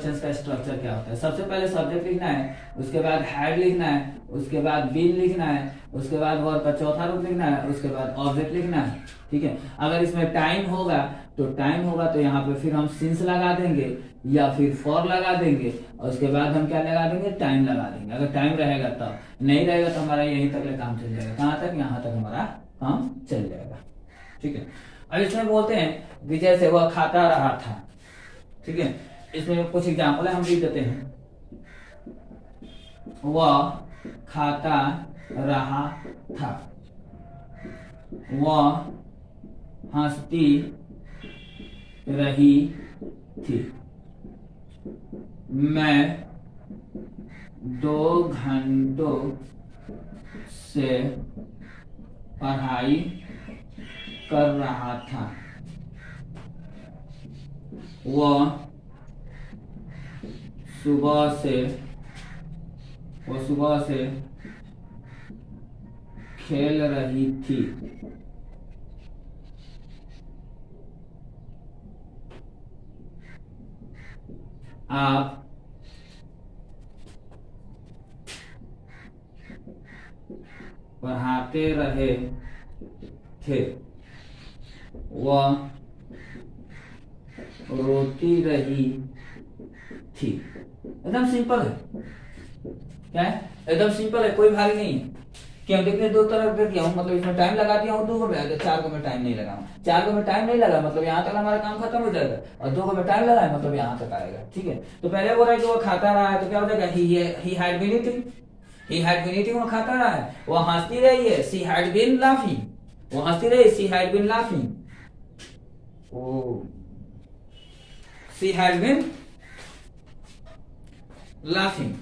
का स्ट्रक्चर क्या होता है। सबसे पहले सब्जेक्ट लिखना है, उसके बाद हेड लिखना है, उसके बाद बीन लिखना है, उसके बाद वर्ब का चौथा रूप लिखना है, उसके बाद ऑब्जेक्ट लिखना है। ठीक है, अगर इसमें टाइम होगा तो यहाँ पे फिर हम सिंस लगा देंगे या फिर फॉर लगा देंगे, और उसके बाद हम क्या लगा देंगे, टाइम लगा देंगे। अगर टाइम रहेगा तब, नहीं रहेगा तो हमारा यहीं तक काम चल जाएगा। कहाँ तक? यहाँ तक हमारा काम चल जाएगा। ठीक है, अब इसमें बोलते हैं कि जैसे वह खाता रहा था। ठीक है, इसमें कुछ एग्जाम्पल हम लिख देते हैं। वह खाता रहा था, वह हंसती रही थी, मैं 2 घंटों से पढ़ाई कर रहा था, वह सुबह से खेल रही थी, आप पढ़ाते रहे थे, वह रोती रही थी। एकदम सिंपल है। क्या है? एकदम सिंपल है, कोई भारी नहीं है। क्यों? देखिए, 2 तरफ दे दिया हूँ, मतलब इसमें टाइम लगा दिया हूँ 2 को में, 4 को में टाइम नहीं लगाऊँ। 4 को में टाइम नहीं लगा मतलब यहाँ तक हमारा काम खत्म हो जाएगा, और 2 को में टाइम लगा है मतलब यहाँ तक आएगा। ठीक है, तो पहले बोल रहा है कि वो खाता रहा है, तो क्या हो जाएगा, ही हैड बीन ईटिंग, वो खाता रहा है। वो हंसती रही है, शी हैड बीन लाफिंग, वो हंसती रही, she had been laughing, she had been laughing.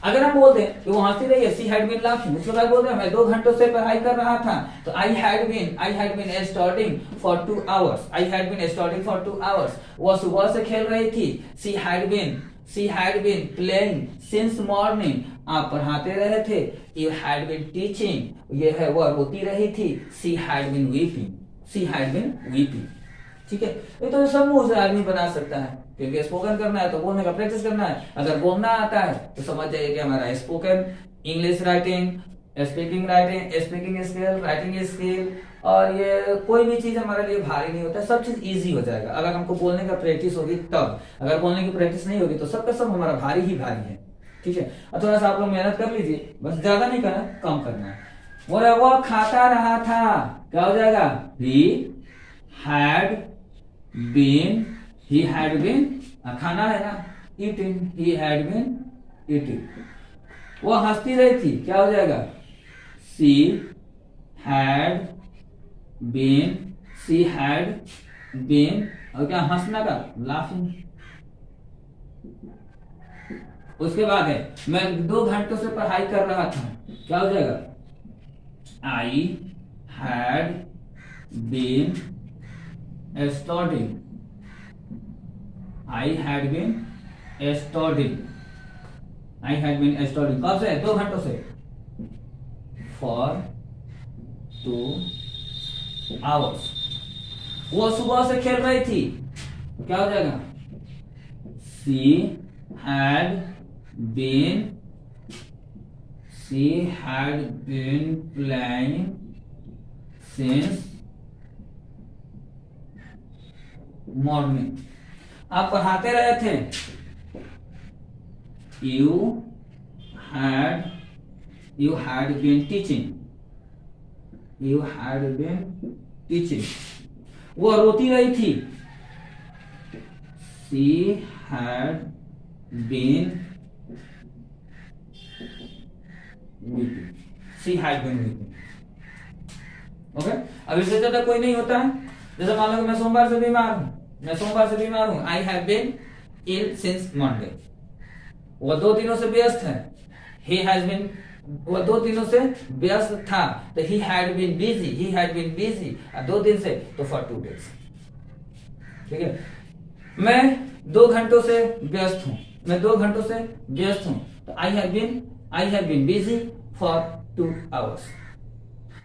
अगर हम बोलते हैं कि वो हंसती रही है, शी हैड बीन लाफिंग, उसके बाद बोलते हैं मैं 2 घंटों से पढ़ाई कर रहा था, तो I had been studying for 2 hours, I had been studying for 2 hours. वो सुबह से खेल रही थी, she had been playing since morning, आप पढ़ाते रहे थे, यू हैड बीन टीचिंग, ये है वह रोती रही थी, शी हैड बीन वीपिंग। ठीक है, ये तो सब मुंह से आदमी बना सकता है, क्योंकि स्पोकन करना है तो बोलने का प्रैक्टिस करना है। अगर बोलना आता है तो समझ जाइए कि हमारा spoken English writing, speaking skill, writing skill, और ये कोई भी चीज हमारे लिए भारी नहीं होता है, सब चीज इजी हो जाएगा अगर हमको बोलने का प्रैक्टिस होगी तब। अगर बोलने की प्रैक्टिस नहीं होगी तो सबका सब हमारा भारी ही भारी है। ठीक है, और थोड़ा सा आप लोग मेहनत कर लीजिए, बस ज्यादा नहीं करना, कम करना है। बोला वो खाता रहा था, क्या हो जाएगा, ही हैड बीन, खाना है ना, eating, he had been eating. वो हंसती रही थी, क्या हो जाएगा, शी हैड बीन, और क्या हंसना का, लाफिंग। उसके बाद है मैं 2 घंटों से पढ़ाई कर रहा था, क्या हो जाएगा, आई हैड बीन स्टडिंग, कब से, 2 घंटों से, फॉर 2 आवर्स। वो सुबह से खेल रही थी, क्या हो जाएगा, she had been playing since morning, आप पढ़ाते रहे थे, यू हैड बीन टीचिंग, वो रोती रही थी, she had been weeping. Okay, अब इससे ज्यादा कोई नहीं होता है। जैसे मान लो मैं सोमवार से बीमार हूं, I have been ill since Monday, वो 2 दिनों से व्यस्त है, वो 2 दिनों से व्यस्त था, तो ही हैड बीन बिजी, 2 दिन से तो फॉर 2 डेज। ठीक है, मैं 2 घंटों से व्यस्त हूं, तो I have been busy for 2 hours.